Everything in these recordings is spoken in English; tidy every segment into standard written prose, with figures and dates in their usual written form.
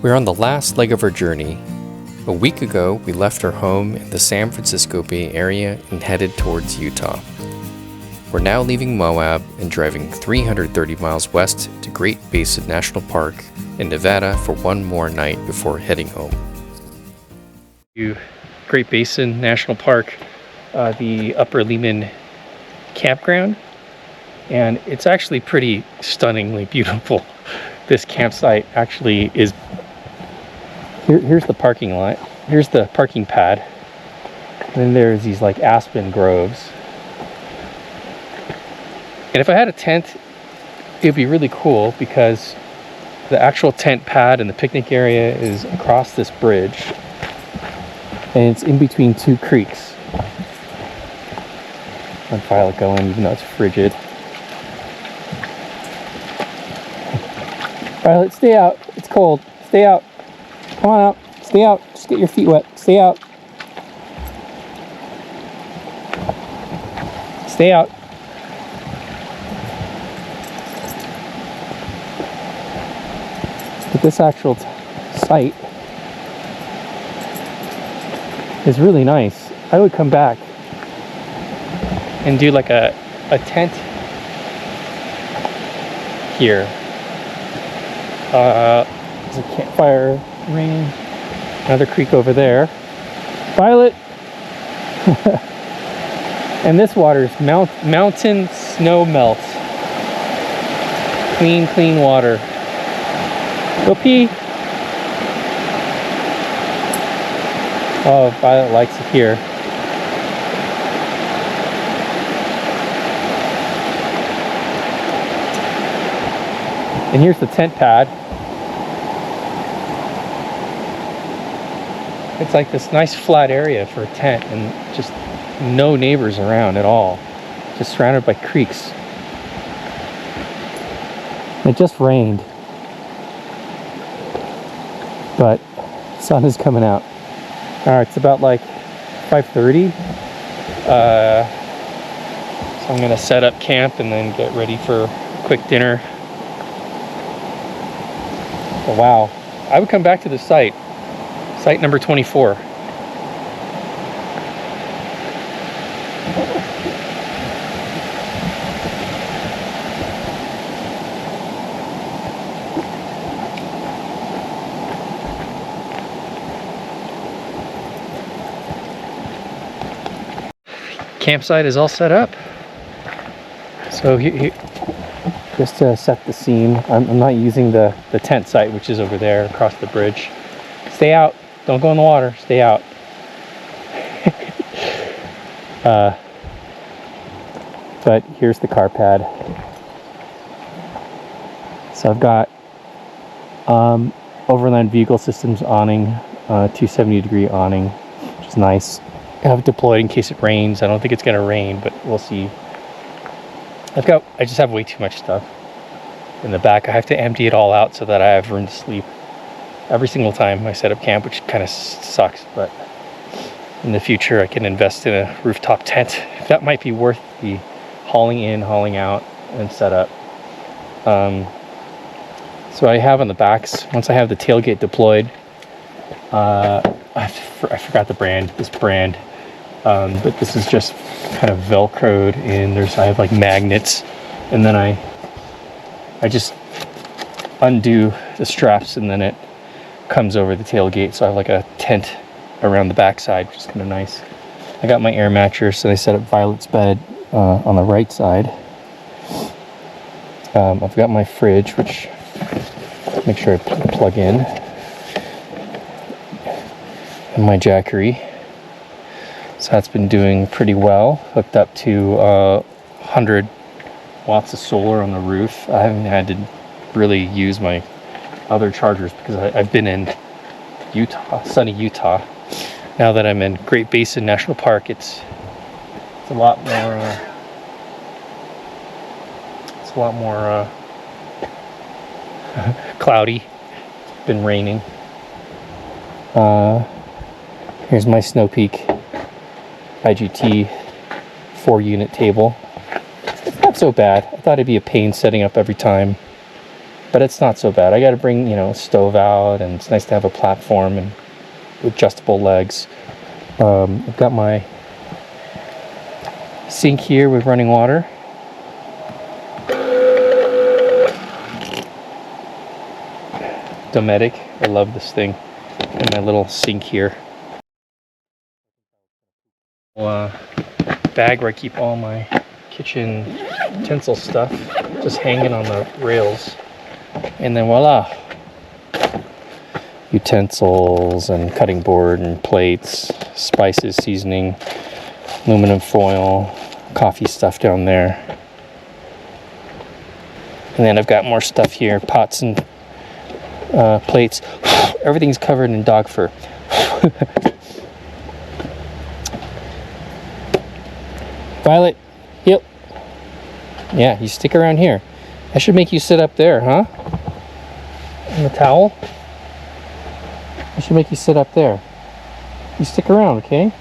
We're on the last leg of our journey. A week ago, we left our home in the San Francisco Bay Area and headed towards Utah. We're now leaving Moab and driving 330 miles west to Great Basin National Park in Nevada for one more night before heading home. Great Basin National Park, the Upper Lehman Campground, and it's actually pretty stunningly beautiful. This campsite actually is. Here's the parking lot. Here's the parking pad. And then there's these like aspen groves. And if I had a tent, it'd be really cool because the actual tent pad and the picnic area is across this bridge. And it's in between two creeks. Let Violet go in even though it's frigid. Violet, stay out. It's cold. Stay out. Come on out. Stay out. Just get your feet wet. Stay out. Stay out. But this actual site is really nice. I would come back and do like a tent here. There's a campfire ring, another creek over there. Violet! And this water is mountain snow melt. Clean, clean water. Go pee! Oh, Violet likes it here. And here's the tent pad. It's like this nice flat area for a tent and just no neighbors around at all. Just surrounded by creeks. It just rained, but the sun is coming out. Alright, it's about like 5:30. So I'm gonna set up camp and then get ready for a quick dinner. Oh, wow, I would come back to this site number 24. Campsite is all set up. So just to set the scene, I'm not using the tent site, which is over there across the bridge. Stay out. Don't go in the water. Stay out. But here's the car pad. So I've got Overland Vehicle Systems awning, 270-degree awning, which is nice. I have it deployed in case it rains. I don't think it's going to rain, but we'll see. I just have way too much stuff in the back. I have to empty it all out so that I have room to sleep every single time I set up camp, which kind of sucks, but in the future I can invest in a rooftop tent. That might be worth the hauling in, hauling out, and set up. So I have on the backs, once I have the tailgate deployed, I forgot the brand, but this is just kind of velcroed in. I have like magnets, and then I just undo the straps and then it comes over the tailgate, so I have like a tent around the backside, which is kind of nice. I got my air mattress, and I set up Violet's bed on the right side. I've got my fridge, which make sure I plug in, and my Jackery. So that's been doing pretty well. Hooked up to 100 watts of solar on the roof. I haven't had to really use my other chargers because I've been in Utah, sunny Utah. Now that I'm in Great Basin National Park, it's a lot more cloudy. It's been raining. Here's my Snow Peak IGT 4-unit table. It's not so bad. I thought it'd be a pain setting up every time. but it's not so bad. I got to bring, a stove out, and it's nice to have a platform and adjustable legs. I've got my sink here with running water. Dometic, I love this thing. And my little sink here. Bag where I keep all my kitchen utensil stuff, just hanging on the rails. And then voila, utensils and cutting board and plates, spices, seasoning, aluminum foil, coffee stuff down there. And then I've got more stuff here, pots and plates. Everything's covered in dog fur. Violet, yep. Yeah, you stick around here. I should make you sit up there, huh? On the towel? I should make you sit up there. You stick around, okay?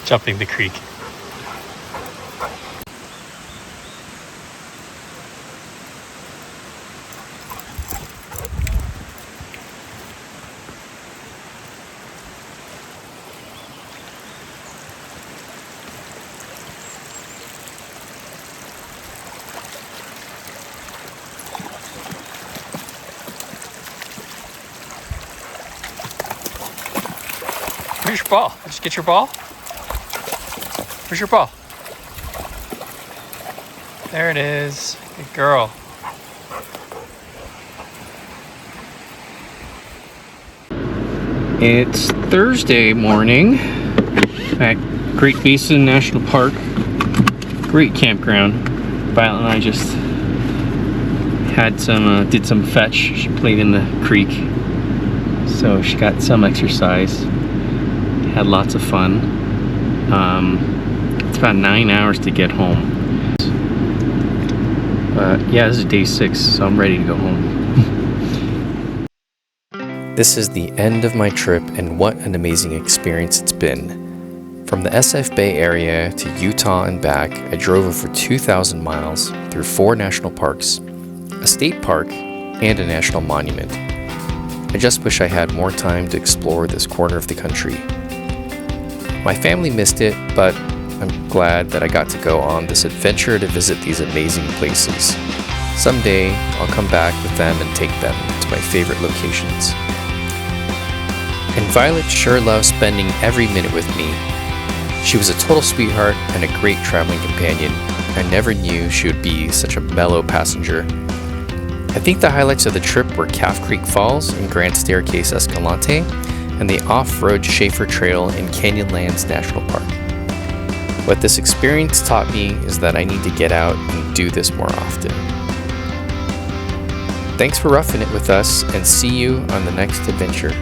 Jumping the creek. Where's your ball? Did you get your ball? Where's your ball? There it is. Good girl. It's Thursday morning at Great Basin National Park. Great campground. Violet and I just had some, did some fetch. She played in the creek, so she got some exercise. Had lots of fun. It's about 9 hours to get home. But yeah, this is day 6, so I'm ready to go home. This is the end of my trip, and what an amazing experience it's been. From the SF Bay area to Utah and back, I drove over 2,000 miles through 4 national parks, a state park, and a national monument. I just wish I had more time to explore this corner of the country. My family missed it, but I'm glad that I got to go on this adventure to visit these amazing places. Someday, I'll come back with them and take them to my favorite locations. And Violet sure loves spending every minute with me. She was a total sweetheart and a great traveling companion. I never knew she would be such a mellow passenger. I think the highlights of the trip were Calf Creek Falls and Grand Staircase Escalante, and the off-road Schaefer Trail in Canyonlands National Park. What this experience taught me is that I need to get out and do this more often. Thanks for roughing it with us, and see you on the next adventure.